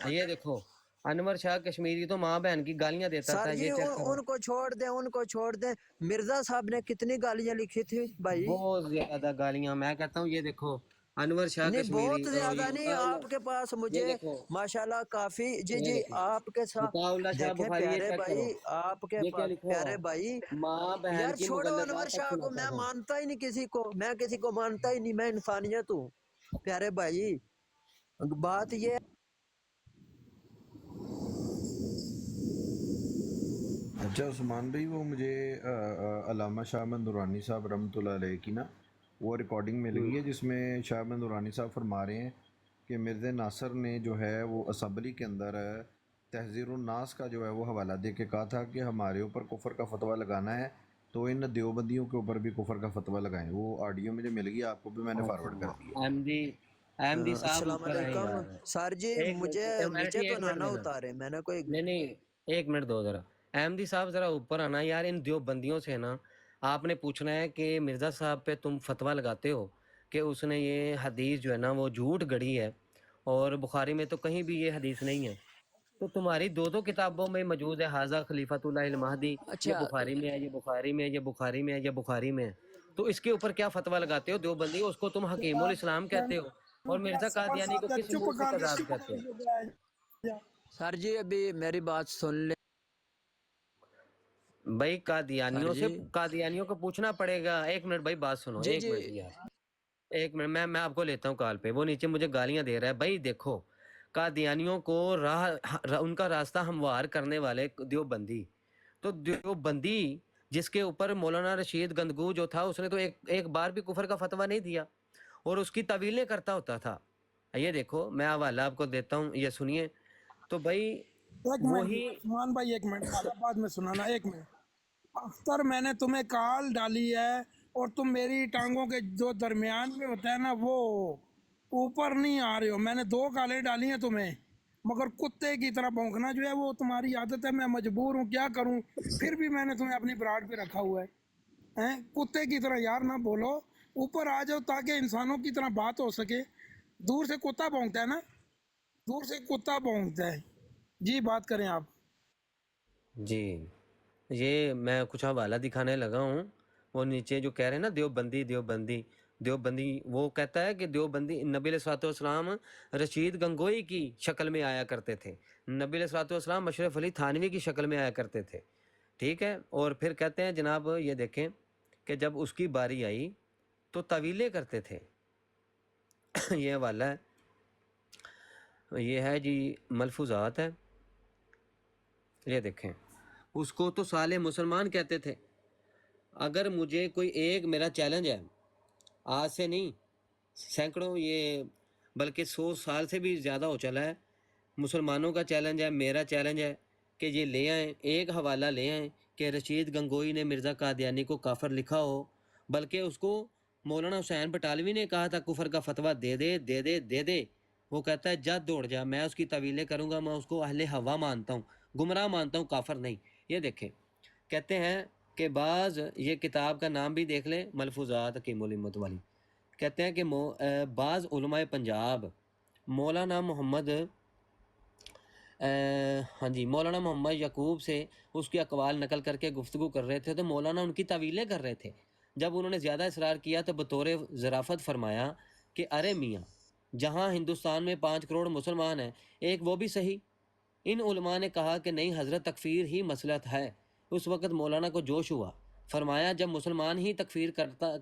یہ دیکھو انور شاہ کشمیری تو ماں بہن کی گالیاں دیتا سر تھا، جی یہ چیک کرو. ان کو چھوڑ دیں، ان کو چھوڑ دیں. مرزا صاحب نے کتنی گالیاں لکھی تھی بھائی. بہت زیادہ گالیاں. میں کہتا ہوں یہ دیکھو انور شاہ نہیں کشمیری بہت زیادہ نہیں، آپ کے پاس یہ مجھے دیکھو ماشاءاللہ کافی. جی یہ جی دیکھو آپ کے ساتھ بقاء اللہ شاہ دیکھیں بخاری، یہ پیارے چیک بھائی، کرو آپ کے یہ کیا پاس لکھا ہوا پیارے ہے. بھائی. ماں بہن یار کی چھوڑو انور مغلظات تک شاہ کو، سناتا میں تھا. مانتا ہی نہیں کسی کو، میں کسی کو مانتا ہی نہیں، میں انسانیت ہوں پیارے بھائی. بات یہ اچھا عثمان بھائی، وہ مجھے علامہ شاہ احمد نورانی صاحب رحمۃ اللہ علیہ کی نا وہ ریکارڈنگ مل گئی ہے جس میں شاہ احمد نورانی صاحب فرما رہے ہیں کہ مرزا ناصر نے جو ہے وہ اسمبلی کے اندر تحذیر الناس کا جو ہے وہ حوالہ دے کے کہا تھا کہ ہمارے اوپر کفر کا فتویٰ لگانا ہے تو ان دیوبندیوں کے اوپر بھی کفر کا فتویٰ لگائیں. وہ آڈیو مجھے مل گئی، آپ کو بھی میں نے فارورڈ کر دی ہے. احمدی صاحب السلام اوپر آئیں علیکم یار. سر جی. ایک مجھے منٹ نیچے تو ایک منٹ نہ دینا. اتارے، میں نے کوئی. نہیں ایک منٹ دو ذرا. احمدی صاحب ذرا اوپر آنا یار. ان دیوبندیوں سے نا آپ نے پوچھنا ہے کہ مرزا صاحب پہ تم فتویٰ لگاتے ہو کہ اس نے یہ حدیث جو ہے نا وہ جھوٹ گڑھی ہے اور بخاری میں تو کہیں بھی یہ حدیث نہیں ہے. تو تمہاری دو کتابوں میں موجود ہے حاضہ خلیفۃ اللہ المہدی، یہ اچھا بخاری میں ہے، یہ بخاری میں ہے، یہ بخاری میں ہے، یہ بخاری میں ہے. تو اس کے اوپر کیا فتویٰ لگاتے ہو دیوبندی؟ اس کو تم حکیم الاسلام کہتے ہو اور مرزا قادیانی کو کس منہ سے کذاب کہتے ہو؟ سر جی ابھی میری بات سن لیں. بھائی سر جی قادیانیوں کو پوچھنا پڑے گا. ایک منٹ بھائی بات سنو، جی ایک جی منٹ یار، ایک منٹ. میں آپ کو لیتا ہوں کال پہ. وہ نیچے مجھے گالیاں دے رہا ہے. بھائی دیکھو قادیانیوں کو ان کا راستہ ہموار کرنے والے دیوبندی، تو دیوبندی جس کے اوپر مولانا رشید گندگو جو تھا اس نے تو ایک بار بھی کفر کا فتویٰ نہیں دیا اور اس کی تعویلیں کرتا ہوتا تھا. یہ دیکھو میں حوالہ آپ کو دیتا ہوں، یہ سنیے. تو بھائی ایک منٹ وہی عثمان بھائی، ایک منٹ بعد میں سنانا. ایک منٹ اختر، میں نے تمہیں کال ڈالی ہے اور تم میری ٹانگوں کے جو درمیان میں ہوتا ہے نا وہ اوپر نہیں آ رہے ہو. میں نے 2 کالیں ڈالی ہیں تمہیں، مگر کتے کی طرح بھونکنا جو ہے وہ تمہاری عادت ہے. میں مجبور ہوں، کیا کروں، پھر بھی میں نے تمہیں اپنی براڈ پہ رکھا ہوا ہے. کتے کی طرح یار نہ بولو، اوپر آ جاؤ تاکہ انسانوں کی طرح بات ہو سکے. دور سے کتا بھونکتا ہے نا، دور سے کتا بھونکتا ہے. جی بات کریں آپ. جی یہ میں کچھ حوالہ دکھانے لگا ہوں. وہ نیچے جو کہہ رہے ہیں نا دیوبندی وہ کہتا ہے کہ دیوبندی نبی علیہ الصلوۃ والسلام رشید گنگوئی کی شکل میں آیا کرتے تھے، نبی علیہ الصلوۃ والسلام اشرف علی تھانوی کی شکل میں آیا کرتے تھے. ٹھیک ہے. اور پھر کہتے ہیں جناب یہ دیکھیں کہ جب اس کی باری آئی تو طویلیں کرتے تھے. یہ حوالہ ہے، یہ ہے جی ملفوظات ہے. یہ دیکھیں اس کو تو سالے مسلمان کہتے تھے. اگر مجھے کوئی ایک میرا چیلنج ہے، آج سے نہیں سینکڑوں یہ بلکہ 100 سال سے بھی زیادہ ہو چلا ہے، مسلمانوں کا چیلنج ہے، میرا چیلنج ہے کہ یہ لے آئیں، ایک حوالہ لے آئیں کہ رشید گنگوئی نے مرزا قادیانی کو کافر لکھا ہو، بلکہ اس کو مولانا حسین بٹالوی نے کہا تھا کفر کا فتویٰ دے دے دے دے دے دے. وہ کہتا ہے جا دوڑ جا، میں اس کی طویلیں کروں گا، میں اس کو اہل ہوا مانتا ہوں، گمراہ مانتا ہوں، کافر نہیں. یہ دیکھیں کہتے ہیں کہ بعض، یہ کتاب کا نام بھی دیکھ لیں، ملفوظات حکیم الامت والی. کہتے ہیں کہ بعض علماء پنجاب مولانا محمد مولانا محمد یعقوب سے اس کے اقوال نقل کر کے گفتگو کر رہے تھے تو مولانا ان کی تعویلیں کر رہے تھے. جب انہوں نے زیادہ اصرار کیا تو بطور ظرافت فرمایا کہ ارے میاں، جہاں ہندوستان میں 5 کروڑ مسلمان ہیں، ایک وہ بھی صحیح. ان علماء نے کہا کہ نہیں حضرت، تکفیر ہی مسلط ہے. اس وقت مولانا کو جوش ہوا، فرمایا جب مسلمان ہی تکفیر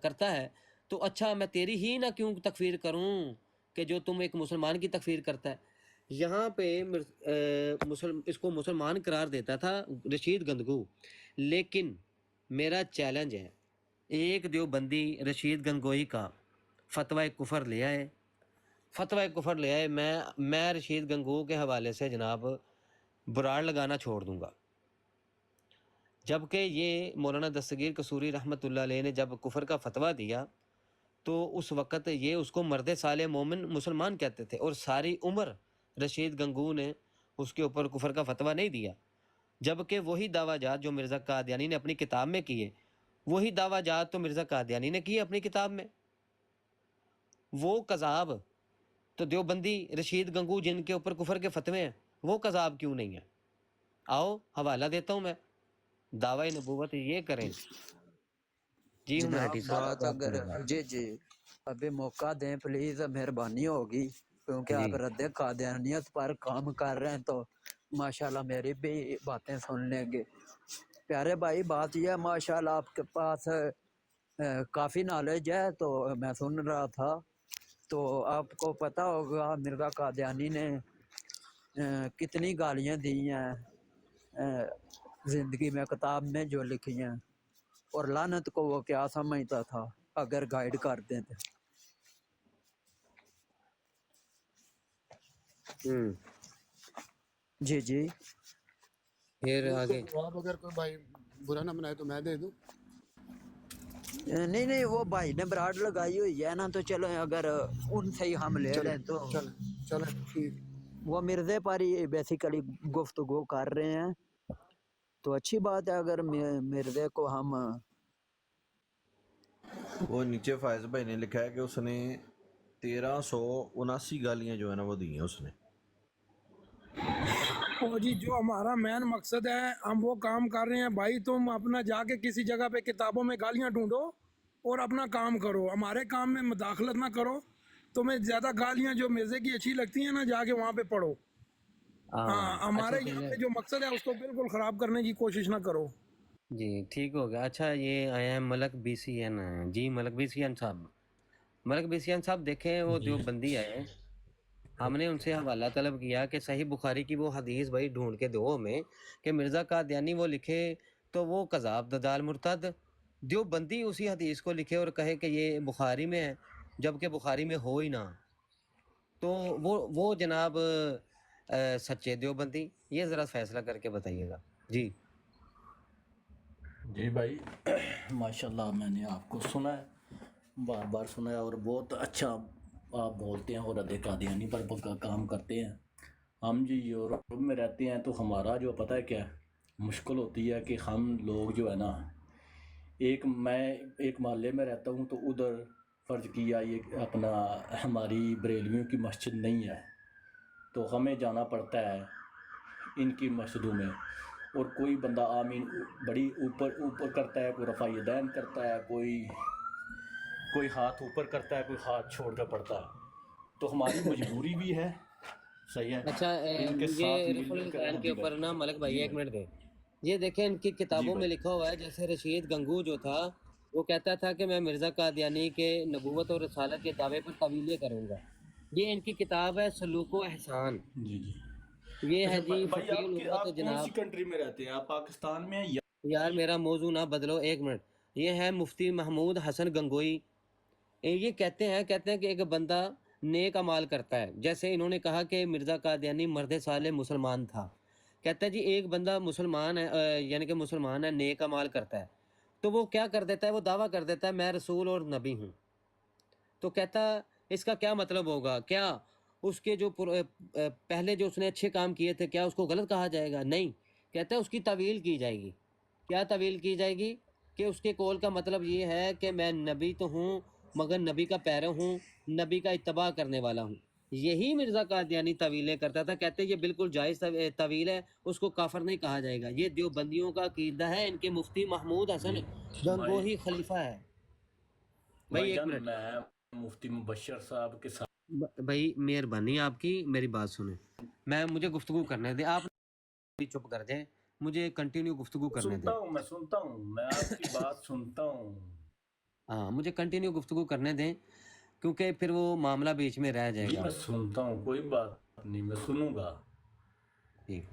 کرتا ہے تو اچھا میں تیری ہی نہ کیوں تکفیر کروں کہ جو تم ایک مسلمان کی تکفیر کرتا ہے. یہاں پہ اس کو مسلمان قرار دیتا تھا رشید گندگو. لیکن میرا چیلنج ہے، ایک دیوبندی رشید گنگوئی کا فتویٰ کفر لے آئے، میں رشید گنگو کے حوالے سے جناب براڑ لگانا چھوڑ دوں گا. جبکہ یہ مولانا دستگیر قصوری رحمۃ اللہ علیہ نے جب کفر کا فتویٰ دیا تو اس وقت یہ اس کو مرد صالح مومن مسلمان کہتے تھے، اور ساری عمر رشید گنگو نے اس کے اوپر کفر کا فتویٰ نہیں دیا. جبکہ وہی دعویٰ جات جو مرزا قادیانی نے اپنی کتاب میں کیے، وہی دعویٰ جات تو مرزا قادیانی نے کیے اپنی کتاب میں. وہ کذاب تو دیوبندی رشید گنگو جن کے اوپر کفر کے فتوے ہیں وہ قذاب کیوں نہیں ہے؟ آؤ حوالہ دیتا ہوں میں، دعوی نبوت یہ کریں۔ جی جناب ہمیونٹی صاحب بات اب آپ اگر کریں بات۔ جی ابھی موقع دیں پلیز، مہربانی ہوگی، کیونکہ جی آپ رد قادیانیت پر کام کر رہے ہیں تو ماشاءاللہ میری بھی باتیں سن لیں گے۔ پیارے بھائی بات یہ ہے ماشاءاللہ آپ کے پاس کافی نالج ہے، تو میں سن رہا تھا، تو آپ کو پتہ ہوگا مرزا قادیانی نے کتنی گالیاں دی ہیں زندگی میں، کتاب میں جو لکھی ہیں، اور لعنت کو وہ کیا سمجھتا تھا اگر گائیڈ کر دیں تو۔ جی پھر اس آگے کا جواب اگر کوئی بھائی برا نہ منائے تو میں دے دوں۔ نہیں وہ بھائی نے براڈ لگائی ہوئی ہے نا، تو چلو اگر ان سے ہی ہم لے چلیں لیں تو چلیں چلیں ٹھیک۔ وہ مرزے پر ہی بیسیکلی گفتگو کر رہے ہیں، تو اچھی بات ہے اگر مرزے کو ہم وہ نیچے فائز بھائی نے لکھا ہے کہ اس نے 1379 گالیاں جو ہے نا وہ دی ہیں اس نے۔ اور جی جو ہمارا مین مقصد ہے ہم وہ کام کر رہے ہیں بھائی، تم اپنا جا کے کسی جگہ پہ کتابوں میں گالیاں ڈھونڈو اور اپنا کام کرو، ہمارے کام میں مداخلت نہ کرو۔ تمہیں زیادہ گالیاں جو مرزے کی اچھی لگتی ہیں نا، جا کے وہاں پہ پڑھو۔ ہاں، اچھا ہمارے یہاں چلے پہ جو مقصد ہے اس کو بالکل خراب کرنے کی کوشش نہ کرو۔ جی ٹھیک ہو گیا۔ اچھا یہ آیا ہے ملک بی سی این، جی ملک بی سی این صاحب، ملک بی سی این صاحب دیکھیں وہ دیوبندی آئے، ہم نے ان سے حوالہ طلب کیا کہ صحیح بخاری کی وہ حدیث بھائی ڈھونڈ کے دو ہمیں کہ مرزا قادیانی وہ لکھے تو وہ قذاب دجال مرتد، دیوبندی اسی حدیث کو لکھے اور کہے کہ یہ بخاری میں ہے جبکہ بخاری میں ہو ہی نہ، تو وہ جناب سچے دیوبندی، یہ ذرا فیصلہ کر کے بتائیے گا۔ جی جی بھائی ماشاءاللہ میں نے آپ کو سنا ہے، بار بار سنا ہے، اور بہت اچھا آپ بولتے ہیں اور رد قادیانی پر کام کرتے ہیں۔ ہم جی یورپ میں رہتے ہیں تو ہمارا جو پتہ ہے کیا مشکل ہوتی ہے کہ ہم لوگ جو ہے نا، میں ایک محلے میں رہتا ہوں تو ادھر فرض کیا یہ اپنا ہماری بریلویوں کی مسجد نہیں ہے، تو ہمیں جانا پڑتا ہے ان کی مسجدوں میں، اور کوئی بندہ آمین بڑی اوپر کرتا ہے، کوئی رفع یدین کرتا ہے، کوئی ہاتھ اوپر کرتا ہے، کوئی ہاتھ چھوڑ کر پڑتا ہے، تو ہماری مجبوری بھی ہے، صحیح ہے، اچھا ان کے ساتھ یہ رفع مل کر۔ الدین ہاں کے جی بھائی، اوپر نا ملک بھائی جی ایک بھائی، منٹ دیں، یہ دیکھیں ان کی جی کتابوں میں بھائی، لکھا ہوا ہے، جیسے رشید گنگو جو تھا وہ کہتا تھا کہ میں مرزا قادیانی کے نبوت اور رسالت کے دعوے پر طویلیں کروں گا، یہ ان کی کتاب ہے سلوک و احسان، جی جی۔ یہ ہے اچھا جی بھائی فقی الامت آپ کون سی جناب۔ کنٹری میں رہتے ہیں؟ آپ پاکستان میں ہیں یا؟ یار میرا موضوع نہ بدلو، ایک منٹ، یہ ہے مفتی محمود حسن گنگوئی، یہ کہتے ہیں کہ ایک بندہ نیک اعمال کرتا ہے، جیسے انہوں نے کہا کہ مرزا قادیانی مرد صالح مسلمان تھا، کہتا ہے جی ایک بندہ مسلمان ہے یعنی کہ مسلمان ہے، نیک اعمال کرتا ہے، تو وہ کیا کر دیتا ہے، وہ دعویٰ کر دیتا ہے میں رسول اور نبی ہوں، تو کہتا اس کا کیا مطلب ہوگا، کیا اس کے جو پہلے جو اس نے اچھے کام کیے تھے کیا اس کو غلط کہا جائے گا؟ نہیں، کہتا ہے اس کی تعویل کی جائے گی، کیا تعویل کی جائے گی کہ اس کے قول کا مطلب یہ ہے کہ میں نبی تو ہوں مگر نبی کا پیرو ہوں، نبی کا اتباع کرنے والا ہوں، یہی مرزا قادیانی طویلیں کرتا تھا، کہتے یہ بالکل جائز طویل ہے، اس کو کافر نہیں کہا جائے گا، یہ دیوبندیوں کا عقیدہ ہے، ان کے مفتی محمود حسن جی بھائی، گنگوہی خلیفہ ہے۔ بھائی بھائی ایک جان منٹ، میں مفتی مبشر صاحب کے ساتھ بھائی مہربانی آپ کی میری بات سنیں، مجھے گفتگو کرنے دیں، آپ بھی چپ کر جائیں، مجھے کنٹینیو گفتگو کرنے دیں، سنتا ہوں، میں آپ کی بات سنتا ہوں۔ ہاں مجھے کنٹینیو گفتگو کرنے دیں کیونکہ پھر وہ معاملہ بیچ میں رہ جائے جی گا۔ میں سنتا ہوں، کوئی بات نہیں، میں سنوں گا، ٹھیک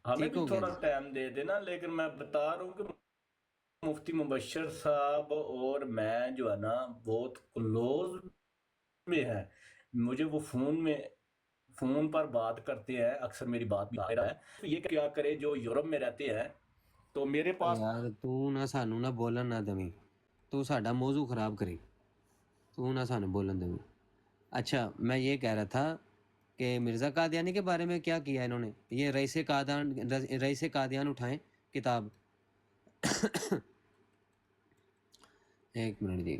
ہمیں ٹھیک بھی ہو گیا تھوڑا جی۔ ٹائم دے دینا، لیکن میں بتا رہا ہوں کہ مفتی مبشر صاحب اور میں جو ہے نا بہت کلوز میں ہے، مجھے وہ فون پر بات کرتے ہیں، اکثر میری بات بھی آ رہا ہے، یہ کیا کرے جو یورپ میں رہتے ہیں، تو میرے پاس یار تو نہ سانو نہ بولن نہ دیں، تو ساڈا موضوع خراب کری، تو نہ سانو بولن دیں۔ اچھا میں یہ کہہ رہا تھا کہ مرزا قادیانی کے بارے میں کیا کیا انہوں نے، یہ رئیس قادیان اٹھائیں کتاب، ایک منٹ جی،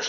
10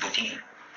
2-3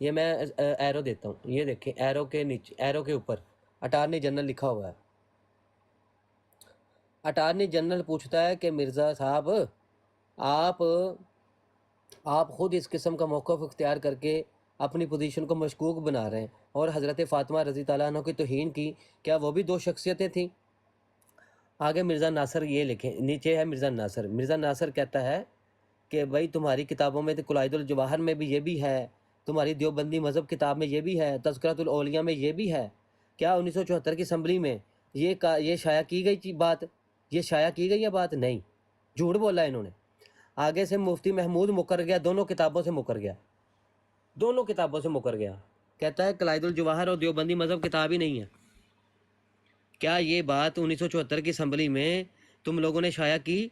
یہ میں ایرو دیتا ہوں، یہ دیکھیں ایرو کے نیچے، ایرو کے اوپر اٹارنی جنرل لکھا ہوا ہے۔ اٹارنی جنرل پوچھتا ہے کہ مرزا صاحب آپ خود اس قسم کا موقف اختیار کر کے اپنی پوزیشن کو مشکوک بنا رہے ہیں اور حضرت فاطمہ رضی تعالیٰ عنہ کی توہین کی، کیا وہ بھی 2 شخصیتیں تھیں؟ آگے مرزا ناصر یہ لکھیں، نیچے ہے مرزا ناصر۔ مرزا ناصر کہتا ہے کہ بھائی تمہاری کتابوں میں تو قلائد الجواہر میں بھی یہ بھی ہے، تمہاری دیوبندی مذہب کتاب میں یہ بھی ہے، تذکرۃ الاولیاء میں یہ بھی ہے، کیا 1974 کی اسمبلی میں یہ شائع کی گئی بات، یہ شائع کی گئی ہے بات؟ نہیں، جھوٹ بولا انہوں نے۔ آگے سے مفتی محمود مکر گیا، دونوں کتابوں سے مکر گیا، دونوں کتابوں سے مکر گیا، کہتا ہے قلائد الجواہر اور دیوبندی مذہب کتاب ہی نہیں ہے۔ کیا یہ بات 1974 کی اسمبلی میں تم لوگوں نے شائع کی؟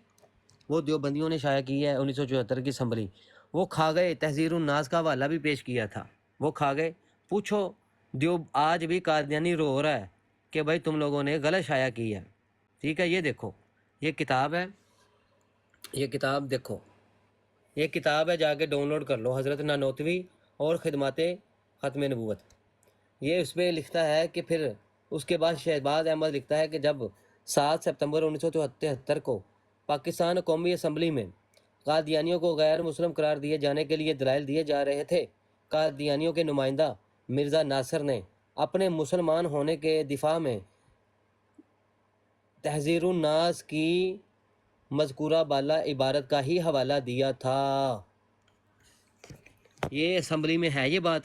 وہ دیوبندیوں نے شائع کی ہے 1974 کی اسمبلی، وہ کھا گئے۔ تحذیر الناس کا حوالہ بھی پیش کیا تھا، وہ کھا گئے۔ پوچھو آج بھی قادیانی رو رہا ہے کہ بھائی تم لوگوں نے غلط شائع کی ہے، ٹھیک ہے؟ یہ دیکھو، یہ کتاب ہے، یہ کتاب دیکھو، یہ کتاب ہے، جا کے ڈاؤن لوڈ کر لو، حضرت نانوتوی اور خدمات ختم نبوت۔ یہ اس پہ لکھتا ہے کہ پھر اس کے بعد شہباز احمد لکھتا ہے کہ جب 7 ستمبر 1973 کو پاکستان قومی اسمبلی میں قادیانیوں کو غیر مسلم قرار دیے جانے کے لیے دلائل دیے جا رہے تھے، قادیانیوں کے نمائندہ مرزا ناصر نے اپنے مسلمان ہونے کے دفاع میں تحذیر الناس کی مذکورہ بالا عبارت کا ہی حوالہ دیا تھا۔ یہ اسمبلی میں ہے یہ بات؟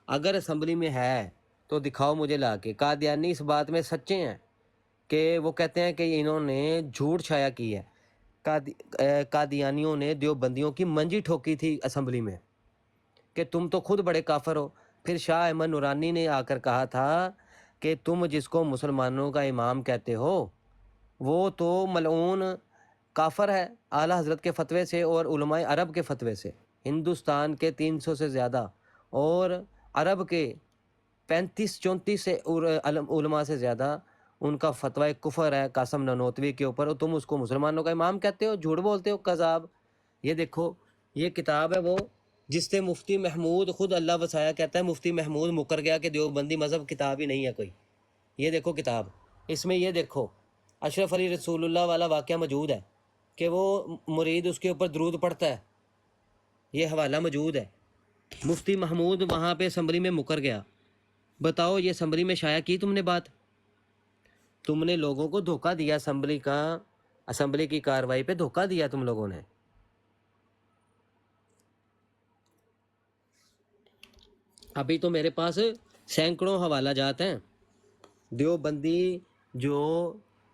اگر اسمبلی میں ہے تو دکھاؤ مجھے لا کے۔ قادیانی اس بات میں سچے ہیں کہ وہ کہتے ہیں کہ انہوں نے جھوٹ شائع کی ہے، قادیانیوں نے دیوبندیوں کی منجی ٹھوکی تھی اسمبلی میں کہ تم تو خود بڑے کافر ہو۔ پھر شاہ احمد نورانی نے آ کر کہا تھا کہ تم جس کو مسلمانوں کا امام کہتے ہو وہ تو ملعون کافر ہے، اعلیٰ حضرت کے فتوے سے اور علماء عرب کے فتوے سے، ہندوستان کے 300 سے زیادہ اور عرب کے 35-34 سے علماء سے زیادہ ان کا فتویٰ کفر ہے قاسم نانوتوی کے اوپر، اور تم اس کو مسلمانوں کا امام کہتے ہو، جھوٹ بولتے ہو، کذاب۔ یہ دیکھو، یہ کتاب ہے وہ جس سے مفتی محمود خود اللہ وسایا کہتا ہے، مفتی محمود مکر گیا کہ دیوبندی مذہب کتاب ہی نہیں ہے کوئی۔ یہ دیکھو کتاب، اس میں یہ دیکھو اشرف علی رسول اللہ والا واقعہ موجود ہے کہ وہ مرید اس کے اوپر درود پڑھتا ہے، یہ حوالہ موجود ہے۔ مفتی محمود وہاں پہ اسمبلی میں مکر گیا۔ بتاؤ یہ اسمبلی میں شائع کی تم نے بات؟ تم نے لوگوں کو دھوکہ دیا، اسمبلی کی کارروائی پہ دھوکہ دیا تم لوگوں نے۔ ابھی تو میرے پاس سینکڑوں حوالہ جات ہیں، دیوبندی جو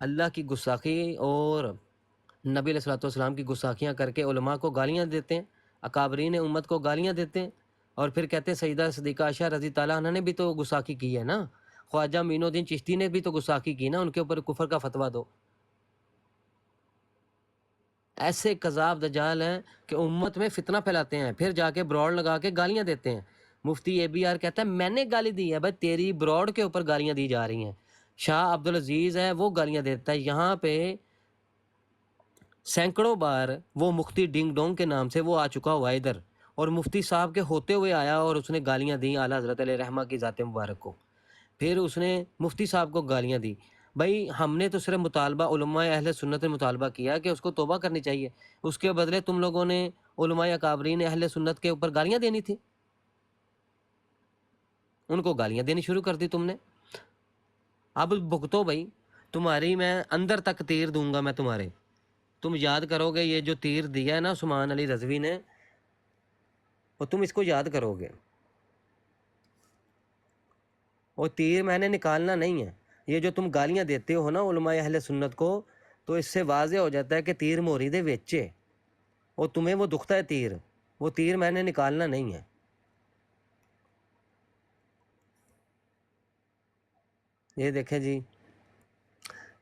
اللہ کی گستاخی اور نبی علیہ الصلوۃ والسلام کی گستاخیاں کر کے علماء کو گالیاں دیتے ہیں، اکابرین امت کو گالیاں دیتے ہیں، اور پھر کہتے ہیں سیدہ صدیقہ عائشہ رضی تعالیٰ عنہ نے بھی تو گستاخی کی ہے نا، خواجہ معین الدین چشتی نے بھی تو گستاخی کی نا، ان کے اوپر کفر کا فتویٰ دو۔ ایسے کذاب دجال ہیں کہ امت میں فتنہ پھیلاتے ہیں، پھر جا کے بروڈ لگا کے گالیاں دیتے ہیں۔ مفتی ABR کہتا ہے میں نے گالی دی ہے، بھائی تیری بروڈ کے اوپر گالیاں دی جا رہی ہیں۔ شاہ عبدالعزیز ہے وہ گالیاں دیتا ہے، یہاں پہ سینکڑوں بار وہ مفتی ڈنگ ڈونگ کے نام سے وہ آ چکا ہوا ہے ادھر، اور مفتی صاحب کے ہوتے ہوئے آیا اور اس نے گالیاں دیں اعلیٰ حضرت علیہ رحمہ کی ذات مبارک کو، پھر اس نے مفتی صاحب کو گالیاں دی۔ بھائی ہم نے تو صرف مطالبہ علماء اہل سنت نے مطالبہ کیا کہ اس کو توبہ کرنی چاہیے، اس کے بدلے تم لوگوں نے علماء اکابرین اہل سنت کے اوپر گالیاں دینی تھی، ان کو گالیاں دینی شروع کر دی تم نے۔ اب بھگتو بھائی، تمہاری میں اندر تک تیر دوں گا میں تمہارے، تم یاد کرو گے یہ جو تیر دیا ہے نا عثمان علی رضوی نے، وہ تم اس کو یاد کرو گے، وہ تیر میں نے نکالنا نہیں ہے۔ یہ جو تم گالیاں دیتے ہو نا علماء اہل سنت کو، تو اس سے واضح ہو جاتا ہے کہ تیر موری دے ویچے، اور تمہیں وہ دکھتا ہے تیر، وہ تیر میں نے نکالنا نہیں ہے۔ یہ دیکھیں جی،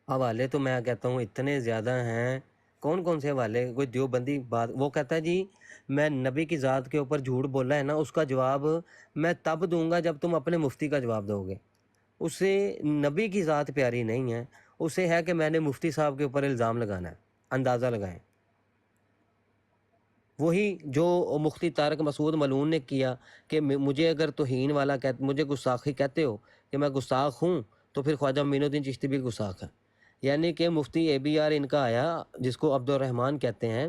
حوالے تو میں کہتا ہوں اتنے زیادہ ہیں، کون کون سے حوالے، کوئی دیوبندی بات، وہ کہتا ہے جی میں نبی کی ذات کے اوپر جھوٹ بولا ہے نا، اس کا جواب میں تب دوں گا جب تم اپنے مفتی کا جواب دو گے۔ اسے نبی کی ذات پیاری نہیں ہے، اسے ہے کہ میں نے مفتی صاحب کے اوپر الزام لگانا ہے، اندازہ لگائیں۔ وہی جو مفتی طارق مسعود ملعون نے کیا کہ مجھے اگر توہین والا مجھے گستاخی کہتے ہو کہ میں گستاخ ہوں تو پھر خواجہ معین الدین چشتی بھی گستاخ ہے. یعنی کہ مفتی اے بی آر ان کا آیا جس کو عبد الرحمن کہتے ہیں،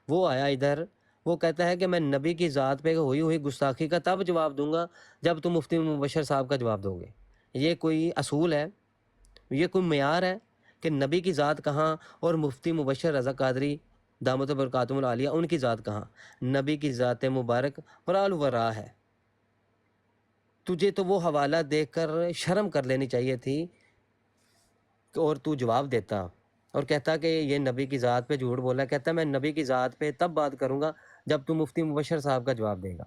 وہ آیا ادھر، وہ کہتا ہے کہ میں نبی کی ذات پہ ہوئی گستاخی کا تب جواب دوں گا جب تم مفتی مبشر صاحب کا جواب دو گے. یہ کوئی اصول ہے؟ یہ کوئی معیار ہے کہ نبی کی ذات کہاں اور مفتی مبشر رضا قادری دامت برکاتہم العالیہ ان کی ذات کہاں؟ نبی کی ذات مبارک ورال ورا ہے. تجھے تو وہ حوالہ دیکھ کر شرم کر لینی چاہیے تھی اور تو جواب دیتا اور کہتا کہ یہ نبی کی ذات پہ جھوٹ بولا. کہتا میں نبی کی ذات پہ تب بات کروں گا جب تو مفتی مبشر صاحب کا جواب دے گا.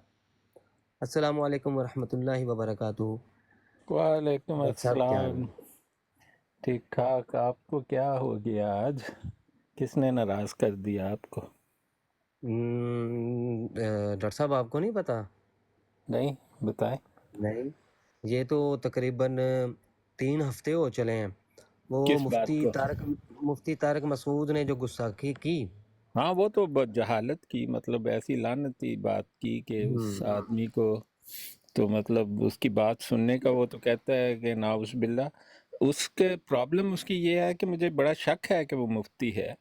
السلام علیکم ورحمۃ اللہ وبرکاتہ. وعلیکم ڈاکٹر صاحب کیا حال السلام. ٹھیک ٹھاک. آپ کو کیا ہو گیا آج؟ کس نے ناراض کر دیا آپ کو؟ ڈاکٹر صاحب آپ کو نہیں پتا؟ نہیں بتائیں. نہیں، یہ تو تقریباً 3 ہفتے ہو چلے ہیں. وہ کس بات کو؟ مفتی طارق مسعود نے جو گستاخی کی. ہاں وہ تو جہالت کی، مطلب ایسی لعنتی بات کی کہ اس آدمی کو تو مطلب اس کی بات سننے کا وہ تو کہتا ہے کہ ناؤذ باللہ. اس کے پرابلم اس کی یہ ہے کہ مجھے بڑا شک ہے کہ وہ مفتی ہے،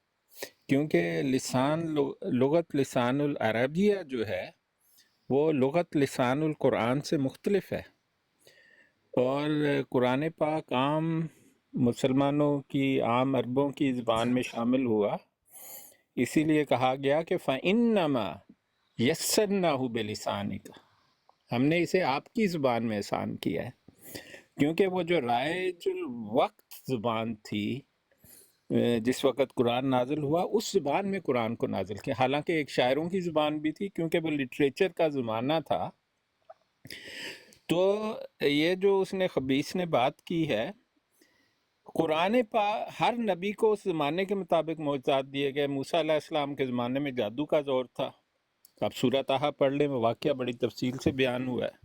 کیونکہ لغت لسان العربیہ جو ہے وہ لغت لسان القرآن سے مختلف ہے، اور قرآن پاک عام مسلمانوں کی، عام عربوں کی زبان میں شامل ہوا، اسی لیے کہا گیا کہ فَإِنَّمَا يَسَّرْنَاهُ بِلِسَانِكَ، ہم نے اسے آپ کی زبان میں آسان کیا ہے، کیونکہ وہ جو رائج الوقت زبان تھی جس وقت قرآن نازل ہوا، اس زبان میں قرآن کو نازل کیا. حالانکہ ایک شاعروں کی زبان بھی تھی، کیونکہ وہ لٹریچر کا زمانہ تھا. تو یہ جو اس نے خبیث نے بات کی ہے، قرآن ہر نبی کو اس زمانے کے مطابق معجزات دیے گئے. موسیٰ علیہ السلام کے زمانے میں جادو کا دور تھا. آپ سورہ طٰہٰ پڑھ لیں، وہ واقعہ بڑی تفصیل سے بیان ہوا ہے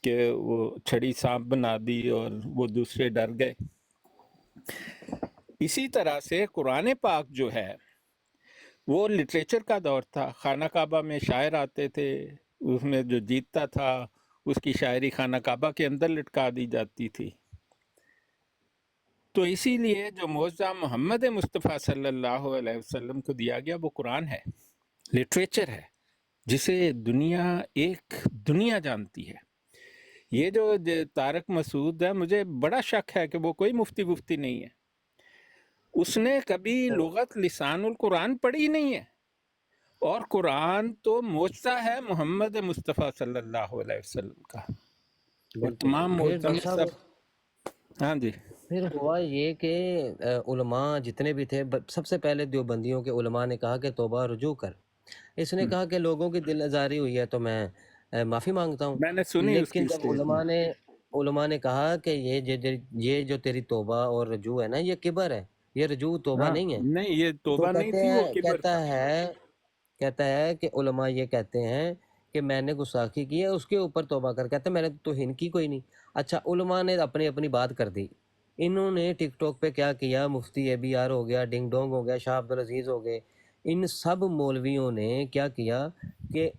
کہ وہ چھڑی سانپ بنا دی اور وہ دوسرے ڈر گئے. اسی طرح سے قرآن پاک جو ہے وہ لٹریچر کا دور تھا. خانہ کعبہ میں شاعر آتے تھے، اس میں جو جیتتا تھا اس کی شاعری خانہ کعبہ کے اندر لٹکا دی جاتی تھی. تو اسی لیے جو معجزہ محمد مصطفیٰ صلی اللہ علیہ وسلم کو دیا گیا وہ قرآن ہے، لٹریچر ہے، جسے ایک دنیا جانتی ہے. یہ جو طارق مسعود ہے، مجھے بڑا شک ہے کہ وہ کوئی مفتی نہیں ہے. اس نے کبھی لغت لسان القرآن پڑھی نہیں ہے، اور قرآن تو معجزہ ہے محمد مصطفیٰ صلی اللہ علیہ وسلم کا، اور تمام معجزات سب. ہاں جی. پھر ہوا یہ کہ علماء جتنے بھی تھے، سب سے پہلے دیوبندیوں کے علماء نے کہا کہ توبہ رجوع کر. اس نے کہا کہ لوگوں کی دل آزاری ہوئی ہے تو میں معافی مانگتا ہوں. میں نے سنی اس کی لیکن جب علماء نے کہا کہ یہ جو تیری توبہ اور رجوع ہے نا، یہ کبر ہے، یہ رجوع توبہ نہیں ہے. نہیں، یہ توبہ نہیں تھی، وہ کبر تھا. کہتا ہے کہ علماء یہ کہتے ہیں کہ میں نے گستاخی کی ہے، اس کے اوپر توبہ کر. کہتا ہے میں نے توہین کی کوئی نہیں. اچھا، علماء نے اپنی بات کر دی. انہوں نے ٹک ٹاک پہ کیا کیا، مفتی اے بی آر ہو گیا، ڈنگ ڈونگ ہو گیا، شاہ عبدالعزیز ہو گئے، ان سب مولویوں نے کیا کیا کہ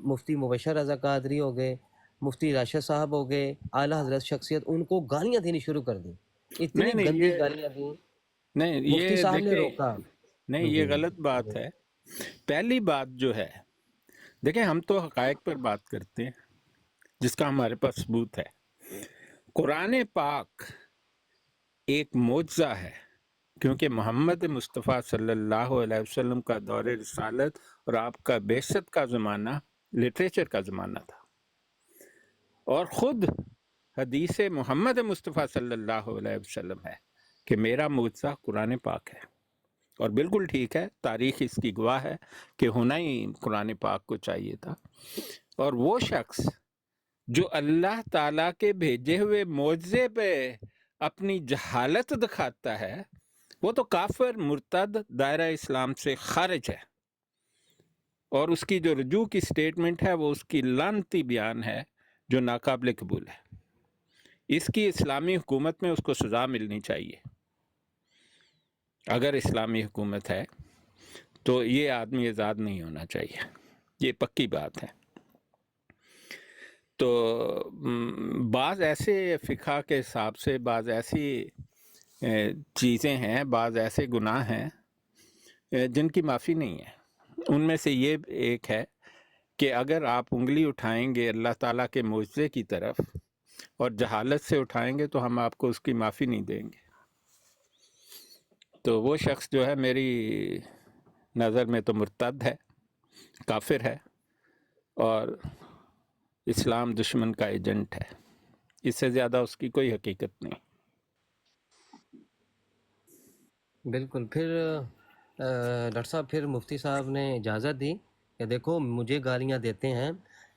مفتی مبشر رضا قادری ہو گئے، مفتی راشد صاحب ہو گئے، اعلیٰ حضرت شخصیت، ان کو گالیاں دینی شروع کر دی. اتنی گندی گالیاں دیں. نہیں، مفتی یہ صاحب نے دیکھیں، روکا. نہیں، یہ غلط بات ہے. پہلی بات جو ہے، دیکھیں ہم تو حقائق پر بات کرتے ہیں جس کا ہمارے پاس ثبوت ہے. قرآن پاک ایک معجزہ ہے، کیونکہ محمد مصطفیٰ صلی اللہ علیہ وسلم کا دور رسالت اور آپ کا بعثت کا زمانہ لٹریچر کا زمانہ تھا، اور خود حدیث محمد مصطفیٰ صلی اللہ علیہ وسلم ہے کہ میرا معجزہ قرآن پاک ہے. اور بالکل ٹھیک ہے، تاریخ اس کی گواہ ہے کہ ہونا ہی قرآن پاک کو چاہیے تھا. اور وہ شخص جو اللہ تعالیٰ کے بھیجے ہوئے معجزے پہ اپنی جہالت دکھاتا ہے، وہ تو کافر، مرتد، دائرہ اسلام سے خارج ہے. اور اس کی جو رجوع کی سٹیٹمنٹ ہے وہ اس کی لعنتی بیان ہے جو ناقابل قبول ہے. اس کی اسلامی حکومت میں اس کو سزا ملنی چاہیے. اگر اسلامی حکومت ہے تو یہ آدمی آزاد نہیں ہونا چاہیے، یہ پکی بات ہے۔ تو بعض ایسے فقہ کے حساب سے بعض ایسی چیزیں ہیں، بعض ایسے گناہ ہیں جن کی معافی نہیں ہے۔ ان میں سے یہ ایک ہے کہ اگر آپ انگلی اٹھائیں گے اللہ تعالیٰ کے معجزے کی طرف اور جہالت سے اٹھائیں گے تو ہم آپ کو اس کی معافی نہیں دیں گے۔ تو وہ شخص جو ہے میری نظر میں تو مرتد ہے، کافر ہے، اور اسلام دشمن کا ایجنٹ ہے۔ اس سے زیادہ اس کی کوئی حقیقت نہیں۔ بالکل۔ پھر ڈاکٹر صاحب پھر مفتی صاحب نے اجازت دی کہ دیکھو مجھے گالیاں دیتے ہیں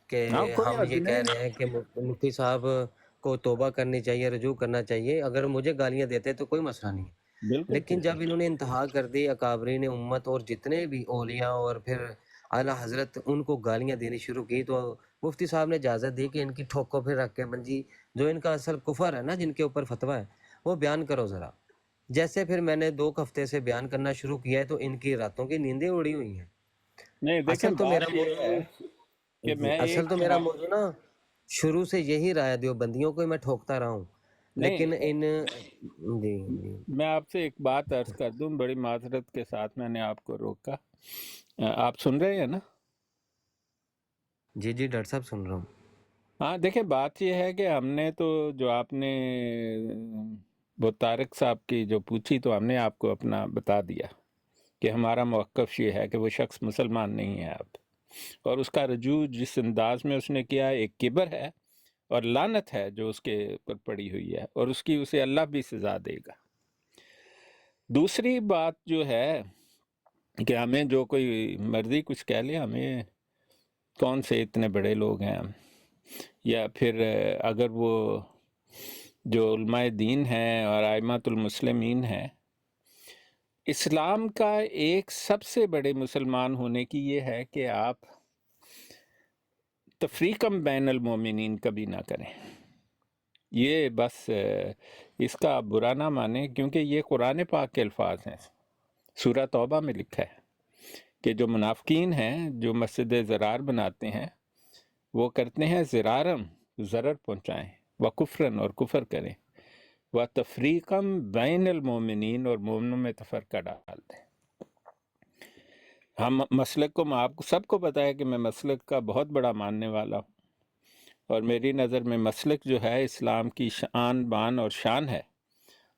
کہ ہاں کوئی ہم حق یہ کہہ نہیں، رہے ہیں کہ مفتی صاحب کو توبہ کرنی چاہیے، رجوع کرنا چاہیے، اگر مجھے گالیاں دیتے تو کوئی مسئلہ نہیں ہے۔ بالکل لیکن ٹھیک ہے۔ جب انہوں نے انتہا کر دی، اکابرین امت اور جتنے بھی اولیاء اور پھر اعلیٰ حضرت ان کو گالیاں دینی شروع کی، تو مفتی صاحب نے اجازت دی کہ ان کی ٹھوکوں پھر رکھ کے منجی جو ان کا اصل کفر ہے نا، جن کے اوپر فتویٰ ہے، وہ بیان کرو ذرا۔ جیسے پھر میں نے 2 ہفتے سے بیان کرنا شروع کیا ہے تو ان کی راتوں کی نیندیں اڑی ہوئی ہیں۔ نہیں دیکھیں، اصل تو میرا بات یہ ہے موضوع کہ جی میں اصل تو ایک میرا موضوع نا شروع سے یہی رہا ہے، دیوبندیوں کو میں ٹھوکتا رہا ہوں، لیکن نہیں، ان جی جی میں آپ سے ایک بات عرض کر دوں، بڑی معذرت کے ساتھ میں نے آپ کو روکا۔ آپ سن رہے ہیں نا؟ جی جی ڈاکٹر صاحب سن رہا ہوں۔ ہاں دیکھیں، بات یہ ہے کہ ہم نے تو جو آپ نے وہ طارق صاحب کی جو پوچھی تو ہم نے آپ کو اپنا بتا دیا کہ ہمارا موقف یہ ہے کہ وہ شخص مسلمان نہیں ہے اب، اور اس کا رجوع جس انداز میں اس نے کیا ہے ایک کبر ہے اور لعنت ہے جو اس کے اوپر پڑی ہوئی ہے، اور اس کی اسے اللہ بھی سزا دے گا۔ دوسری بات جو ہے کہ ہمیں جو کوئی مرضی کچھ کہہ لے، ہمیں کون سے اتنے بڑے لوگ ہیں ہم، یا پھر اگر وہ جو علماء دین ہیں اور ائمۃ المسلمین ہیں، اسلام کا ایک سب سے بڑے مسلمان ہونے کی یہ ہے کہ آپ تفریقم بین المومنین کبھی نہ کریں۔ یہ بس اس کا برا نہ مانیں، کیونکہ یہ قرآن پاک کے الفاظ ہیں۔ سورہ توبہ میں لکھا ہے کہ جو منافقین ہیں، جو مسجد زرار بناتے ہیں، وہ کرتے ہیں زرارم، ضرر پہنچائیں، وکفرن، اور کفر کریں، وتفریقم بین المومنین، اور مومنوں میں تفرقہ ڈال دیں۔ ہم مسلک کو، آپ کو سب کو پتہ ہے کہ میں مسلک کا بہت بڑا ماننے والا ہوں، اور میری نظر میں مسلک جو ہے اسلام کی شان، بان اور شان ہے،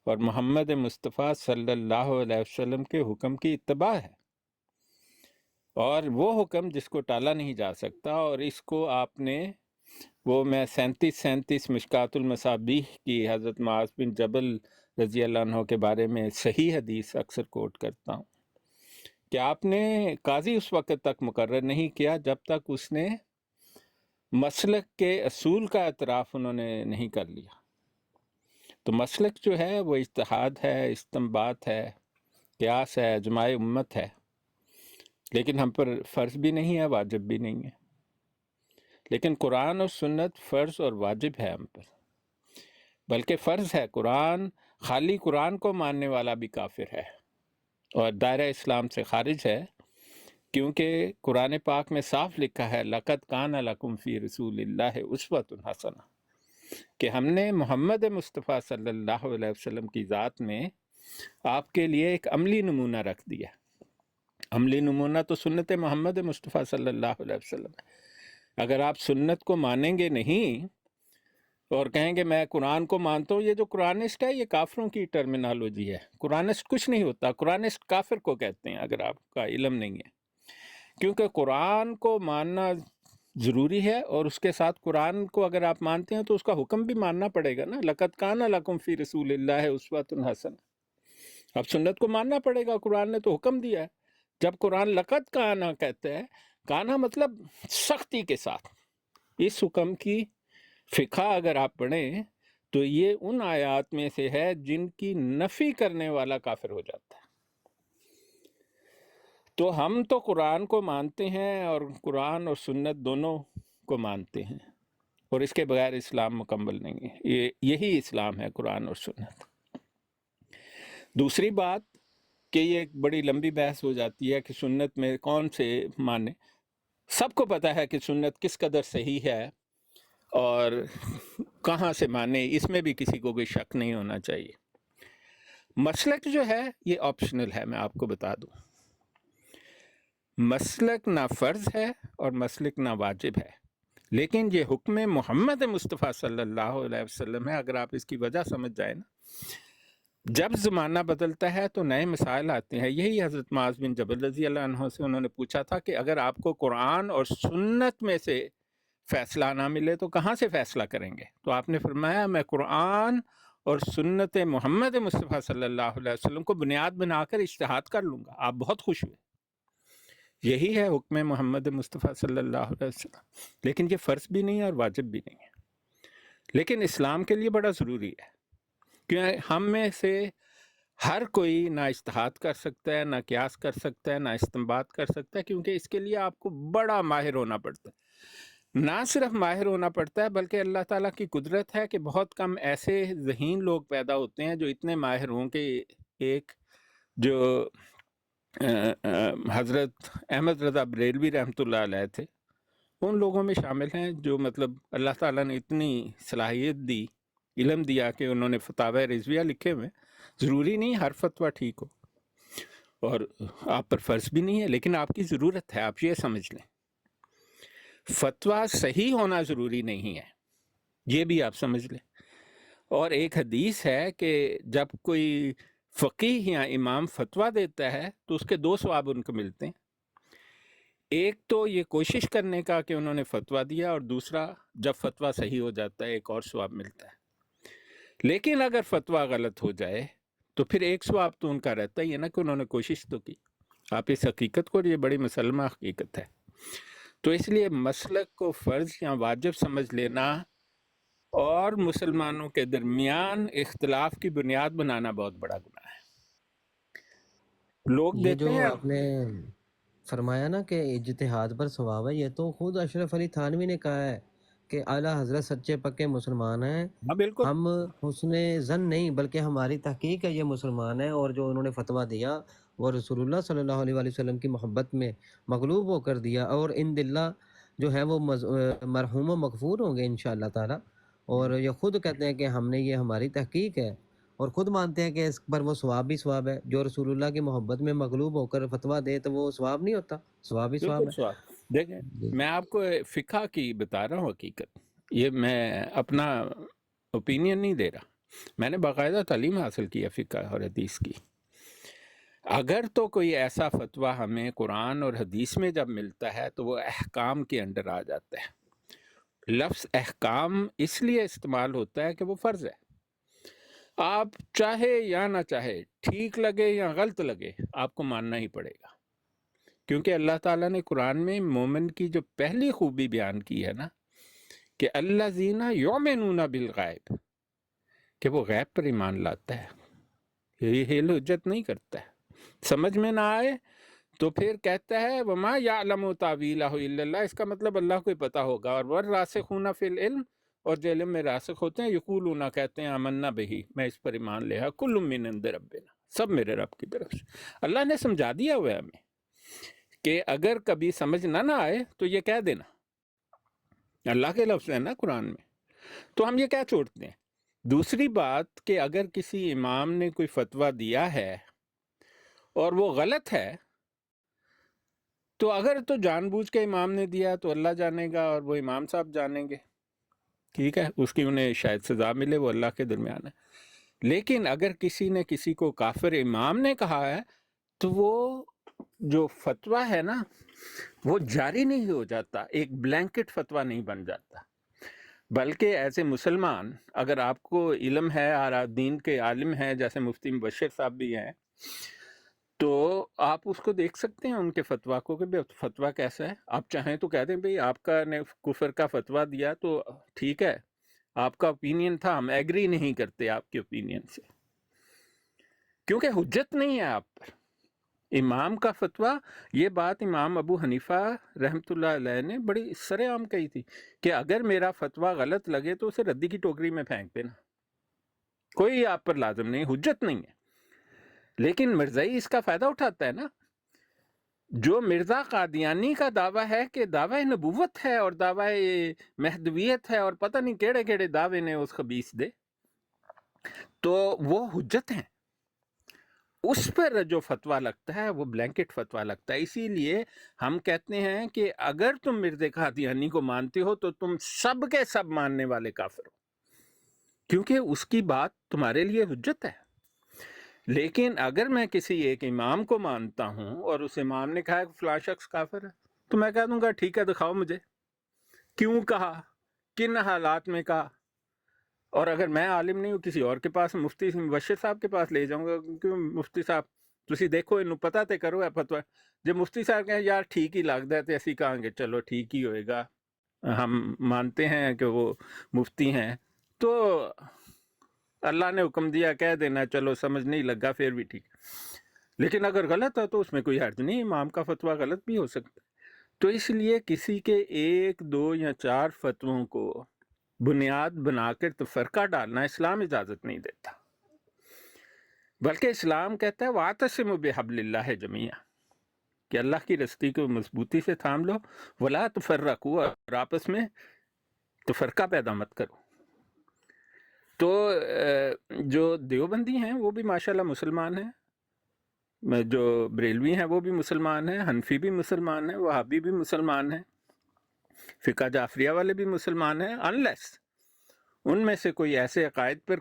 اور محمد مصطفیٰ صلی اللہ علیہ وسلم کے حکم کی اتباع ہے، اور وہ حکم جس کو ٹالا نہیں جا سکتا۔ اور اس کو آپ نے، وہ میں 37 مشکات المصابیح کی حضرت معاذ بن جبل رضی اللہ عنہ کے بارے میں صحیح حدیث اکثر کوٹ کرتا ہوں کہ آپ نے قاضی اس وقت تک مقرر نہیں کیا جب تک اس نے مسلک کے اصول کا اعتراف انہوں نے نہیں کر لیا۔ تو مسلک جو ہے وہ اجتہاد ہے، استنباط ہے، قیاس ہے، اجماع امت ہے، لیکن ہم پر فرض بھی نہیں ہے، واجب بھی نہیں ہے۔ لیکن قرآن اور سنت فرض اور واجب ہے ہم پر، بلکہ فرض ہے۔ خالی قرآن کو ماننے والا بھی کافر ہے اور دائرہ اسلام سے خارج ہے، کیونکہ قرآن پاک میں صاف لکھا ہے لَقَدْ كَانَ لَكُمْ فِي رَسُولِ اللَّهِ أُسْوَةٌ حَسَنَةٌ، کہ ہم نے محمد مصطفیٰ صلی اللہ علیہ وسلم کی ذات میں آپ کے لیے ایک عملی نمونہ رکھ دیا۔ عملی نمونہ تو سنت محمد مصطفیٰ صلی اللہ علیہ وسلم ہے۔ اگر آپ سنت کو مانیں گے نہیں اور کہیں گے میں قرآن کو مانتا ہوں، یہ جو قرآنسٹ ہے یہ کافروں کی ٹرمینالوجی ہے۔ قرآنسٹ کچھ نہیں ہوتا، قرآنسٹ کافر کو کہتے ہیں، اگر آپ کا علم نہیں ہے، کیونکہ قرآن کو ماننا ضروری ہے، اور اس کے ساتھ قرآن کو اگر آپ مانتے ہیں تو اس کا حکم بھی ماننا پڑے گا نا۔ لَقَدْ كَانَ لَكُمْ فِي رَسُولِ اللَّهِ أُسْوَةٌ حَسَنَةٌ، اب سنت کو ماننا پڑے گا، قرآن نے تو حکم دیا ہے۔ جب قرآن لَقَدْ كَانَ کہتا ہے، کانا مطلب سختی کے ساتھ، اس حکم کی فقہ اگر آپ پڑھیں تو یہ ان آیات میں سے ہے جن کی نفی کرنے والا کافر ہو جاتا ہے۔ تو ہم تو قرآن کو مانتے ہیں، اور قرآن اور سنت دونوں کو مانتے ہیں، اور اس کے بغیر اسلام مکمل نہیں ہے۔ یہی اسلام ہے، قرآن اور سنت۔ دوسری بات کہ یہ ایک بڑی لمبی بحث ہو جاتی ہے کہ سنت میں کون سے مانے. سب کو پتہ ہے کہ سنت کس قدر صحیح ہے اور کہاں سے مانے، اس میں بھی کسی کو کوئی شک نہیں ہونا چاہیے. مسلک جو ہے یہ آپشنل ہے، میں آپ کو بتا دوں. مسلک نہ فرض ہے اور مسلک نہ واجب ہے، لیکن یہ حکم محمد مصطفیٰ صلی اللہ علیہ وسلم ہے. اگر آپ اس کی وجہ سمجھ جائیں نا، جب زمانہ بدلتا ہے تو نئے مسائل آتے ہیں. یہی حضرت معاذ بن جبل رضی اللہ عنہ سے انہوں نے پوچھا تھا کہ اگر آپ کو قرآن اور سنت میں سے فیصلہ نہ ملے تو کہاں سے فیصلہ کریں گے؟ تو آپ نے فرمایا میں قرآن اور سنت محمد مصطفیٰ صلی اللہ علیہ وسلم کو بنیاد بنا کر اجتہاد کر لوں گا. آپ بہت خوش ہوئے. یہی ہے حکم محمد مصطفیٰ صلی اللہ علیہ وسلم. لیکن یہ فرض بھی نہیں ہے اور واجب بھی نہیں ہے، لیکن اسلام کے لیے بڑا ضروری ہے، کیونکہ ہم میں سے ہر کوئی نہ اجتہاد کر سکتا ہے، نہ قیاس کر سکتا ہے، نہ استنباط کر سکتا ہے، کیونکہ اس کے لیے آپ کو بڑا ماہر ہونا پڑتا ہے. نہ صرف ماہر ہونا پڑتا ہے بلکہ اللہ تعالیٰ کی قدرت ہے کہ بہت کم ایسے ذہین لوگ پیدا ہوتے ہیں جو اتنے ماہر ہوں کہ ایک جو حضرت احمد رضا بریلوی رحمۃ اللہ علیہ تھے، ان لوگوں میں شامل ہیں جو مطلب اللہ تعالیٰ نے اتنی صلاحیت دی، علم دیا کہ انہوں نے فتاوی رضویہ لکھے ہوئے. ضروری نہیں ہر فتویٰ ٹھیک ہو اور آپ پر فرض بھی نہیں ہے، لیکن آپ کی ضرورت ہے. آپ یہ سمجھ لیں فتویٰ صحیح ہونا ضروری نہیں ہے، یہ بھی آپ سمجھ لیں. اور ایک حدیث ہے کہ جب کوئی فقیہ یا امام فتویٰ دیتا ہے تو اس کے 2 ثواب ان کو ملتے ہیں. ایک تو یہ کوشش کرنے کا کہ انہوں نے فتویٰ دیا، اور دوسرا جب فتویٰ صحیح ہو جاتا ہے ایک اور ثواب ملتا ہے. لیکن اگر فتویٰ غلط ہو جائے تو پھر ایک ثواب تو ان کا رہتا ہی ہے نا کہ انہوں نے کوشش تو کی. آپ اس حقیقت کو، یہ بڑی مسلمہ حقیقت ہے. تو اس لیے مسلک کو فرض یا واجب سمجھ لینا اور مسلمانوں کے درمیان اختلاف کی بنیاد بنانا بہت بڑا گناہ ہے. لوگ یہ دیتے جو ہیں آپ نے فرمایا نا کہ اجتہاد پر ثواب ہے، یہ تو خود اشرف علی تھانوی نے کہا ہے کہ اعلیٰ حضرت سچے پکے مسلمان ہیں. ہاں بالکل. ہم حسن زن نہیں بلکہ ہماری تحقیق ہے یہ مسلمان ہیں، اور جو انہوں نے فتویٰ دیا وہ رسول اللہ صلی اللہ علیہ وآلہ وسلم کی محبت میں مغلوب ہو کر دیا، اور ان دلہ جو ہے وہ مرحوم و مغفور ہوں گے انشاءاللہ تعالیٰ. اور یہ خود کہتے ہیں کہ ہم نے یہ ہماری تحقیق ہے، اور خود مانتے ہیں کہ اس پر وہ ثواب بھی ثواب ہے. جو رسول اللہ کی محبت میں مغلوب ہو کر فتویٰ دے تو وہ ثواب نہیں ہوتا، ثواب ہی ثواب بالکل ہے. سوال. دیکھیں میں آپ کو فقہ کی بتا رہا ہوں حقیقت، یہ میں اپنا اوپینین نہیں دے رہا، میں نے باقاعدہ تعلیم حاصل کی ہے فقہ اور حدیث کی. اگر تو کوئی ایسا فتویٰ ہمیں قرآن اور حدیث میں جب ملتا ہے تو وہ احکام کے انڈر آ جاتا ہے. لفظ احکام اس لیے استعمال ہوتا ہے کہ وہ فرض ہے. آپ چاہے یا نہ چاہے، ٹھیک لگے یا غلط لگے، آپ کو ماننا ہی پڑے گا، کیونکہ اللہ تعالیٰ نے قرآن میں مومن کی جو پہلی خوبی بیان کی ہے نا کہ الذین یؤمنون بالغیب، کہ وہ غیب پر ایمان لاتا ہے، یہ حیل حجت نہیں کرتا ہے. سمجھ میں نہ آئے تو پھر کہتا ہے وما یعلم تاویلہ الا اللہ، اس کا مطلب اللہ کو ہی پتہ ہوگا. اور والراسخون فی العلم، اور جو علم میں راسخ ہوتے ہیں، یقولون کہتے ہیں آمنا بہی، میں اس پر ایمان لے آیا، کل من عند ربنا، سب میرے رب کی طرف سے. اللہ نے سمجھا دیا ہوا ہے ہمیں کہ اگر کبھی سمجھ نہ آئے تو یہ کہہ دینا. اللہ کے لفظ ہے نا قرآن میں، تو ہم یہ کیا چھوڑتے ہیں. دوسری بات کہ اگر کسی امام نے کوئی فتویٰ دیا ہے اور وہ غلط ہے، تو اگر تو جان بوجھ کے امام نے دیا تو اللہ جانے گا اور وہ امام صاحب جانیں گے، ٹھیک ہے، اس کی انہیں شاید سزا ملے، وہ اللہ کے درمیان ہے. لیکن اگر کسی نے کسی کو کافر امام نے کہا ہے تو وہ جو فتویٰ ہے نا وہ جاری نہیں ہو جاتا، ایک بلینکٹ فتویٰ نہیں بن جاتا، بلکہ ایسے مسلمان اگر آپ کو علم ہے اور دین کے عالم ہیں جیسے مفتی مبشر صاحب بھی ہیں، تو آپ اس کو دیکھ سکتے ہیں ان کے فتویٰ کو کہ فتویٰ کیسا ہے. آپ چاہیں تو کہہ دیں بھئی آپ کا نے کفر کا فتویٰ دیا تو ٹھیک ہے، آپ کا اوپینین تھا، ہم ایگری نہیں کرتے آپ کے اوپینین سے، کیونکہ حجت نہیں ہے آپ پر. امام کا فتویٰ، یہ بات امام ابو حنیفہ رحمۃ اللہ علیہ نے بڑی سر عام کہی تھی کہ اگر میرا فتویٰ غلط لگے تو اسے ردی کی ٹوکری میں پھینک دینا، کوئی آپ پر لازم نہیں، حجت نہیں ہے. لیکن مرزائی اس کا فائدہ اٹھاتا ہے نا. جو مرزا قادیانی کا دعویٰ ہے کہ دعویٰ نبوت ہے اور دعویٰ مہدویت ہے اور پتہ نہیں کیڑے کیڑے دعوے نے اس خبیث دے، تو وہ حجت ہیں. اس پر جو فتویٰ لگتا ہے وہ بلینکٹ فتویٰ لگتا ہے. اسی لیے ہم کہتے ہیں کہ اگر تم مرزا قادیانی کو مانتے ہو تو تم سب کے سب ماننے والے کافر ہو، کیونکہ اس کی بات تمہارے لیے حجت ہے. لیکن اگر میں کسی ایک امام کو مانتا ہوں اور اس امام نے کہا کہ فلاں شخص کافر ہے، تو میں کہہ دوں گا ٹھیک ہے، دکھاؤ مجھے کیوں کہا، کن حالات میں کہا. اور اگر میں عالم نہیں ہوں، کسی اور کے پاس، مفتی مبشر صاحب کے پاس لے جاؤں گا، کیونکہ مفتی صاحب تسی دیکھو انہوں پتہ تے کرو ہے فتویٰ. جب مفتی صاحب کہیں یار ٹھیک ہی لگتا ہے تو اسی کہیں گے چلو ٹھیک ہی ہوئے گا، ہم مانتے ہیں کہ وہ مفتی ہیں. تو اللہ نے حکم دیا کہہ دینا، چلو سمجھ نہیں لگا پھر بھی ٹھیک. لیکن اگر غلط ہے تو اس میں کوئی حرج نہیں، امام کا فتویٰ غلط بھی ہو سکتا ہے. تو اس لیے کسی کے 1 2 یا 4 فتووں کو بنیاد بنا کر تو فرقہ ڈالنا اسلام اجازت نہیں دیتا، بلکہ اسلام کہتا ہے وَاعْتَصِمُوا بِحَبْلِ اللَّهِ جَمِيعًا، کہ اللہ کی رسی کو مضبوطی سے تھام لو، وَلَا تُفَرَّقُوا، اور آپس میں تفرقہ پیدا مت کرو. تو جو دیوبندی ہیں وہ بھی ماشاءاللہ مسلمان ہیں، جو بریلوی ہیں وہ بھی مسلمان ہیں، حنفی بھی مسلمان ہیں، وہابی بھی مسلمان ہیں، فقہ جعفریہ والے بھی مسلمان ہیں، انلیس ان میں سے کوئی ایسے عقائد پر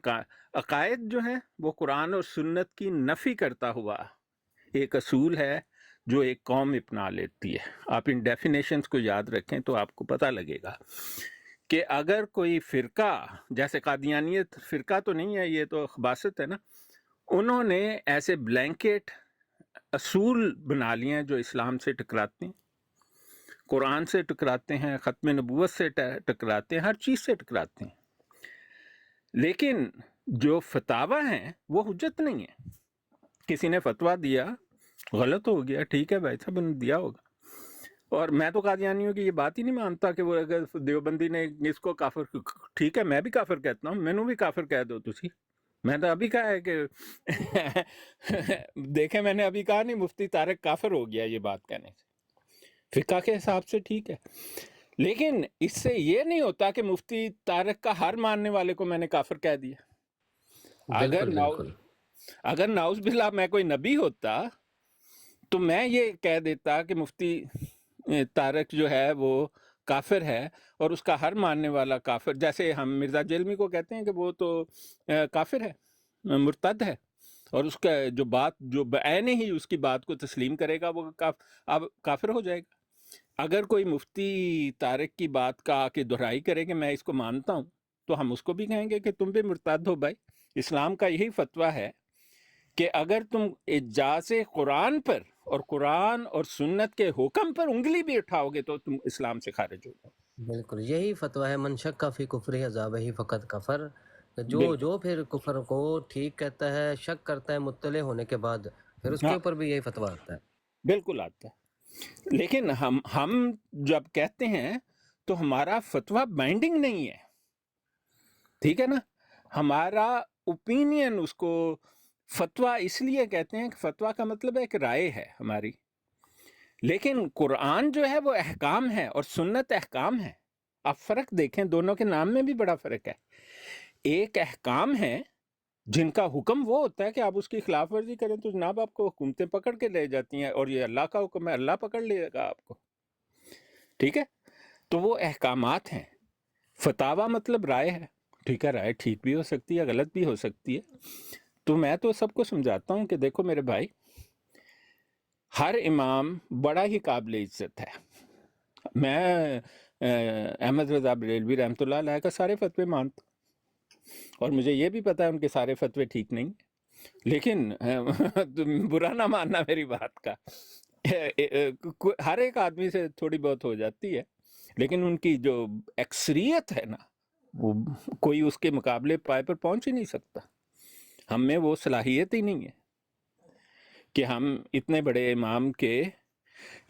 عقائد جو ہیں وہ قرآن اور سنت کی نفی کرتا ہوا ایک اصول ہے جو ایک قوم اپنا لیتی ہے. آپ ان ڈیفینیشنز کو یاد رکھیں تو آپ کو پتہ لگے گا کہ اگر کوئی فرقہ، جیسے قادیانیت فرقہ تو نہیں ہے، یہ تو خباثت ہے نا، انہوں نے ایسے بلینکٹ اصول بنا لیے ہیں جو اسلام سے ٹکراتے ہیں، قرآن سے ٹکراتے ہیں، ختم نبوت سے ٹکراتے ہیں، ہر چیز سے ٹکراتے ہیں. لیکن جو فتاویٰ ہیں وہ حجت نہیں ہے. کسی نے فتویٰ دیا، غلط ہو گیا، ٹھیک ہے بھائی صاحب نے دیا ہوگا. اور میں تو قادیانیوں کی یہ بات ہی نہیں مانتا کہ وہ اگر دیوبندی نے اس کو کافر، ٹھیک ہے میں بھی کافر کہتا ہوں، مینوں بھی کافر کہہ دو تسی. میں تو ابھی کہا ہے کہ دیکھیں میں نے ابھی کہا نہیں مفتی طارق کافر ہو گیا یہ بات کہنے سے، فقہ کے حساب سے ٹھیک ہے. لیکن اس سے یہ نہیں ہوتا کہ مفتی طارق کا ہر ماننے والے کو میں نے کافر کہہ دیا. اگر نعوذ باللہ میں کوئی نبی ہوتا تو میں یہ کہہ دیتا کہ مفتی طارق جو ہے وہ کافر ہے اور اس کا ہر ماننے والا کافر، جیسے ہم مرزا جیلمی کو کہتے ہیں کہ وہ تو کافر ہے، مرتد ہے، اور اس کا جو بات جو بعین ہی اس کی بات کو تسلیم کرے گا وہ اب کافر ہو جائے گا. اگر کوئی مفتی طارق کی بات کا آ کے دہرائی کرے کہ میں اس کو مانتا ہوں تو ہم اس کو بھی کہیں گے کہ تم بھی مرتد ہو. بھائی اسلام کا یہی فتویٰ ہے کہ اگر تم اجاز قرآن پر اور قرآن اور سنت کے حکم پر انگلی بھی اٹھاؤ گے تو تم اسلام سے خارج ہو گے. بالکل یہی فتویٰ ہے، من شک فی کفر عذابہ فقط کفر. جو پھر کفر کو ٹھیک کہتا ہے، شک کرتا ہے مطلع ہونے کے بعد، پھر اس کے اوپر بھی یہی فتویٰ آتا ہے. بالکل آتا ہے. لیکن ہم جب کہتے ہیں تو ہمارا فتویٰ بائنڈنگ نہیں ہے، ٹھیک ہے نا، ہمارا اوپینین، اس کو فتویٰ اس لیے کہتے ہیں کہ فتویٰ کا مطلب ہے ایک رائے ہے ہماری. لیکن قرآن جو ہے وہ احکام ہے اور سنت احکام ہے. آپ فرق دیکھیں، دونوں کے نام میں بھی بڑا فرق ہے. ایک احکام ہے جن کا حکم وہ ہوتا ہے کہ آپ اس کی خلاف ورزی کریں تو جناب آپ کو حکومتیں پکڑ کے لے جاتی ہیں، اور یہ اللہ کا حکم ہے، اللہ پکڑ لے گا آپ کو، ٹھیک ہے. تو وہ احکامات ہیں. فتاویٰ مطلب رائے ہے، ٹھیک ہے، رائے ٹھیک بھی ہو سکتی ہے، غلط بھی ہو سکتی ہے. تو میں تو سب کو سمجھاتا ہوں کہ دیکھو میرے بھائی، ہر امام بڑا ہی قابل عزت ہے. میں احمد رضا بریلوی رحمۃ اللہ علیہ کا سارے فتوے مانتا ہوں، اور مجھے یہ بھی پتہ ہے ان کے سارے فتوے ٹھیک نہیں، لیکن برا نہ ماننا میری بات کا. ہر ایک آدمی سے تھوڑی بہت ہو جاتی ہے، لیکن ان کی جو اکثریت ہے نا، وہ کوئی اس کے مقابلے پائے پر پہنچ ہی نہیں سکتا. ہم میں وہ صلاحیت ہی نہیں ہے کہ ہم اتنے بڑے امام کے،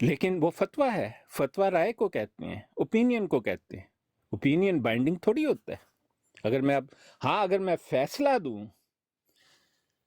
لیکن وہ فتویٰ ہے. فتویٰ رائے کو کہتے ہیں، اوپینین کو کہتے ہیں. اوپینین بائنڈنگ تھوڑی ہوتا ہے. اگر میں فیصلہ دوں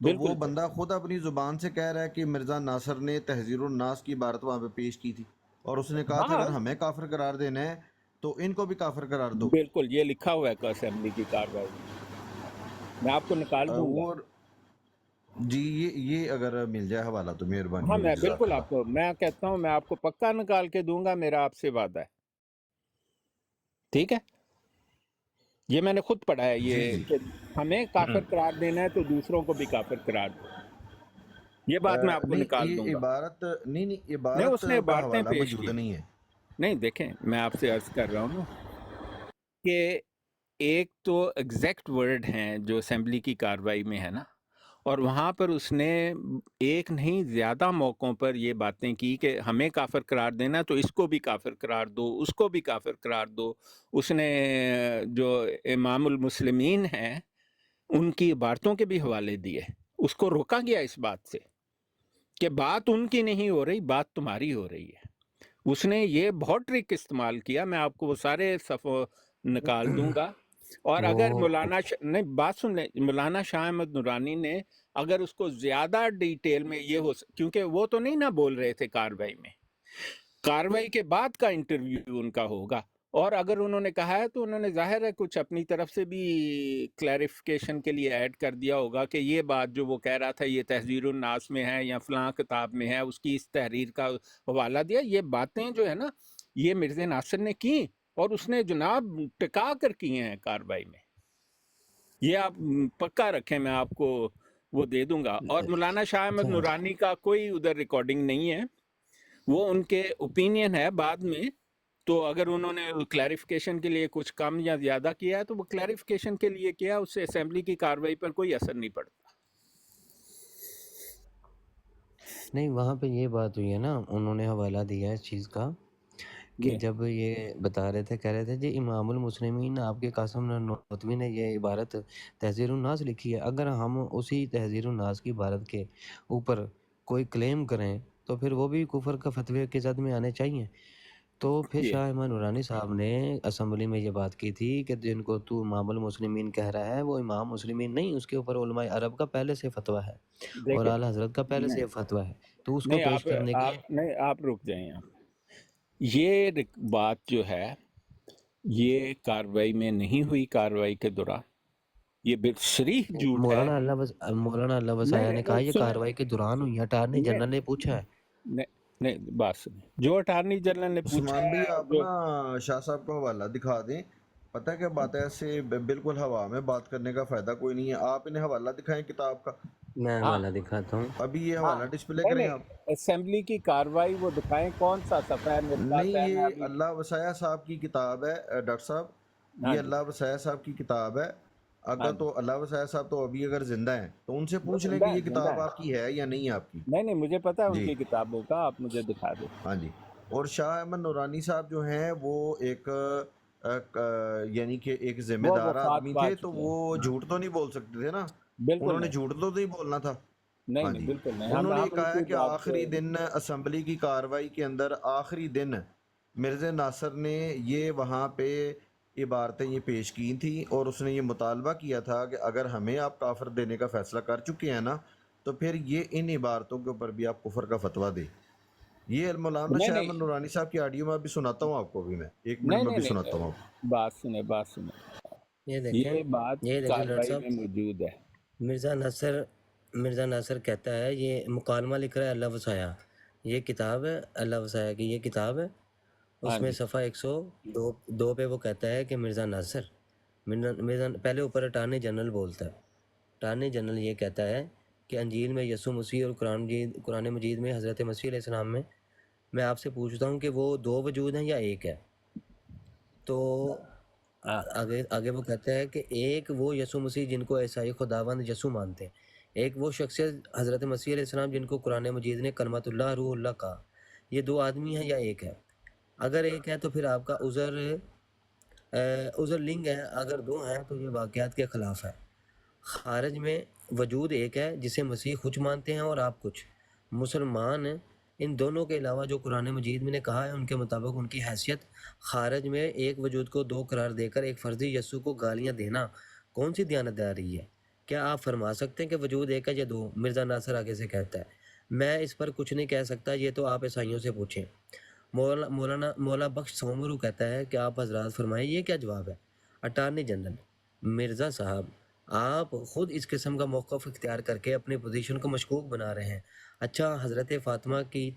تو وہ بالکل بندہ خود اپنی زبان سے کہہ رہا ہے کہ مرزا ناصر نے تحذیر الناس کی عبارت وہاں پہ پیش کی تھی اور اس نے کہا تھا ہاں اگر ہمیں کافر قرار دینا ہے تو ان کو بھی کافر قرار دو۔ بالکل، یہ لکھا ہوا ہے اسمبلی کی کارروائی میں، میں آپ کو نکال دوں گا۔ اور جی یہ اگر مل جائے حوالہ تو مہربانی ہاں ہوگی، میں جزاک بالکل اللہ۔ آپ کو، میں کہتا ہوں میں آپ کو پکا نکال کے دوں گا، میرا آپ سے وعدہ ہے، ٹھیک ہے؟ یہ میں نے خود پڑھا ہے، جی یہ جی کہ ہمیں کافر قرار دینا ہے تو دوسروں کو بھی کافر قرار دو، یہ بات میں آپ کو نہیں نکال دوں یہ گا۔ عبارت نہیں نہیں، عبارت اس نے کا عبارتیں حوالہ پیش موجود کی، نہیں ہے۔ نہیں دیکھیں میں آپ سے عرض کر رہا ہوں کہ ایک تو ایگزیکٹ ورڈ ہیں جو اسمبلی کی کارروائی میں ہے نا، اور وہاں پر اس نے ایک نہیں زیادہ موقعوں پر یہ باتیں کی کہ ہمیں کافر قرار دینا تو اس کو بھی کافر قرار دو، اس کو بھی کافر قرار دو۔ اس نے جو امام المسلمین ہیں ان کی عبارتوں کے بھی حوالے دیے، اس کو روکا گیا اس بات سے کہ بات ان کی نہیں ہو رہی، بات تمہاری ہو رہی ہے۔ اس نے یہ بہت ٹرک استعمال کیا، میں آپ کو وہ سارے صفحے نکال دوں گا۔ اور اگر وہ مولانا نہیں بات سن لیں، مولانا شاہ احمد نورانی نے اگر اس کو زیادہ ڈیٹیل میں یہ کیونکہ وہ تو نہیں نہ بول رہے تھے کاروائی میں، کاروائی کے بعد کا انٹرویو ان کا ہوگا، اور اگر انہوں نے کہا ہے تو انہوں نے ظاہر ہے کچھ اپنی طرف سے بھی کلیریفیکیشن کے لیے ایڈ کر دیا ہوگا کہ یہ بات جو وہ کہہ رہا تھا یہ تحذیر الناس میں ہے یا فلاں کتاب میں ہے، اس کی اس تحریر کا حوالہ دیا۔ یہ باتیں جو ہے نا یہ مرزا ناصر نے کی اور اس نے جناب ٹکا کر کی ہیں کاروائی میں، یہ آپ پکا رکھیں، میں آپ کو وہ دے دوں گا۔ اور مولانا شاہ احمد نورانی کا کوئی ادھر ریکارڈنگ نہیں ہے، وہ ان کے اوپینین ہے بعد میں، تو اگر انہوں نے کلیریفیکیشن کے لیے کچھ کم یا زیادہ کیا ہے تو وہ کلیریفیکیشن کے لیے کیا، اس سے اسمبلی کی کاروائی پر کوئی اثر نہیں پڑتا۔ نہیں وہاں پہ یہ بات ہوئی ہے نا، انہوں نے حوالہ دیا ہے اس چیز کا کہ جی جب یہ بتا رہے تھے، کہہ رہے تھے جی امام المسلمین آپ کے قاسم نانوتوی نے یہ عبارت تحذیر الناس لکھی ہے، اگر ہم اسی تحذیر الناس کی عبارت کے اوپر کوئی کلیم کریں تو پھر وہ بھی کفر کا فتوے کے زد میں آنے چاہیے۔ تو پھر جی شاہ احمد نورانی صاحب نے اسمبلی میں یہ بات کی تھی کہ جن کو تو امام المسلمین کہہ رہا ہے وہ امام مسلمین نہیں، اس کے اوپر علماء عرب کا پہلے سے فتویٰ ہے اور دیکھیں، اعلیٰ حضرت کا پہلے سے نہیں فتویٰ ہے، تو اس کو نہیں پیش کرنے کے نہیں آپ رک جائیں، یہ بات جو ہے یہ کاروائی میں نہیں ہوئی، کاروائی کے دوران یہ بالصریح جھوٹ ہے۔ مولانا اللہ وسایہ نے کہا یہ سنیں، کاروائی کے دوران ہوئی ہے، اٹارنی نہیں جنرل نے پوچھا ہے۔ نہیں بات سنیں، جو اٹارنی جنرل نے پوچھا عثمان ہے بھائی اور آپ جو نا شاہ صاحب کو حوالہ دکھا دیں، پتہ ہے کیا بات ہے، ایسے بالکل ہوا میں بات کرنے کا فائدہ کوئی نہیں ہے۔ آپ انہیں حوالہ دکھائیں کتاب کا، میں ہاں حوالہ دکھاتا ہوں۔ ابھی یہ ہاں حوالہ ڈسپلے نہیں کریں نہیں آپ۔ اسمبلی کی کاروائی وہ دکھائیں، کون سا صفحہ ہے میرے پاس نہیں ہے، میں یہ ابھی اللہ وسایہ صاحب کی کتاب ہے ڈاکٹر صاحب، ہاں یہ جی اللہ وسایہ صاحب کی کتاب ہے۔ ہاں اگر جی تو اللہ وسایہ صاحب تو ابھی اگر زندہ ہیں تو ان سے وہ پوچھ لیں زندہ کہ ہے، یہ زندہ کتاب ہے، آپ کی ہے یا نہیں آپ کی۔ نہیں مجھے پتا ہے ان جی کی کتابوں کا، آپ مجھے دکھا دیں۔ ہاں جی۔ اور شاہ احمد نورانی صاحب جو ہیں وہ ایک یعنی کہ ایک ذمہ وہ دار وفات آدمی پا تھے، تو چکے وہ ہیں، ہاں جھوٹ تو نہیں بول سکتے تھے نا، انہوں بالکل نے نہیں، جھوٹ تو نہیں بولنا تھا۔ نہیں ہاں نہیں جی، بالکل نہیں، انہوں نے ہم ان کہا کی کہ بات آخری دن اسمبلی کی کاروائی کے اندر آخری دن مرزا ناصر نے یہ وہاں پہ عبارتیں یہ پیش کی تھیں اور اس نے یہ مطالبہ کیا تھا کہ اگر ہمیں آپ کافر دینے کا فیصلہ کر چکے ہیں نا تو پھر یہ ان عبارتوں کے اوپر بھی آپ کفر کا فتویٰ دیں۔ یہ مولانا نہیں شاہ نہیں احمد نورانی صاحب کی آڈیو میں ابھی سناتا ہوں آپ کو، بھی میں 1 منٹ نہیں میں نہیں بھی سناتا ہوں آپ نہیں بات سنیں، یہ دیکھیں یہ بات یہ دیکھیں ڈاکٹر کاروائی صاحب، میں موجود ہے۔ مرزا ناصر کہتا ہے، یہ مکالمہ لکھ رہا ہے اللہ وسایہ، یہ کتاب ہے اللہ وسایہ کی، یہ کتاب ہے، ہاں اس میں جی صفحہ 102 پہ وہ کہتا ہے کہ مرزا ناصر پہلے اوپر اٹارنی جنرل بولتا ہے، اٹارنی جنرل یہ کہتا ہے کہ انجیل میں یسوع مسیح اور قرآن مجید میں حضرت مسیح علیہ السلام میں آپ سے پوچھتا ہوں کہ وہ 2 وجود ہیں یا ایک ہے؟ تو آگے وہ کہتا ہے کہ ایک وہ یسوع مسیح جن کو عیسائی خداوند یسوع مانتے ہیں، ایک وہ شخصیت حضرت مسیح علیہ السلام جن کو قرآن مجید نے کلمۃ اللہ روح اللہ کہا، یہ 2 آدمی ہیں یا ایک ہے؟ اگر ایک ہے تو پھر آپ کا عذر لنگ ہے، اگر 2 ہیں تو یہ واقعات کے خلاف ہے۔ خارج میں وجود ایک ہے جسے مسیح کچھ مانتے ہیں اور آپ کچھ۔ مسلمان ان دونوں کے علاوہ جو قرآن مجید میں نے کہا ہے ان کے مطابق ان کی حیثیت خارج میں ایک وجود کو 2 قرار دے کر ایک فرضی یسوع کو گالیاں دینا کون سی دیانتداری ہے؟ کیا آپ فرما سکتے ہیں کہ وجود ایک ہے یا دو؟ مرزا ناصر آگے سے کہتا ہے میں اس پر کچھ نہیں کہہ سکتا، یہ تو آپ عیسائیوں سے پوچھیں۔ مولا بخش سومرو کہتا ہے کہ آپ حضرات فرمائیں یہ کیا جواب ہے؟ اٹارنی جنرل: مرزا صاحب آپ خود اس قسم کا موقف اختیار کر کے اپنی پوزیشن کو مشکوک بنا رہے ہیں۔ اچھا، حضرت فاطمہ کی تو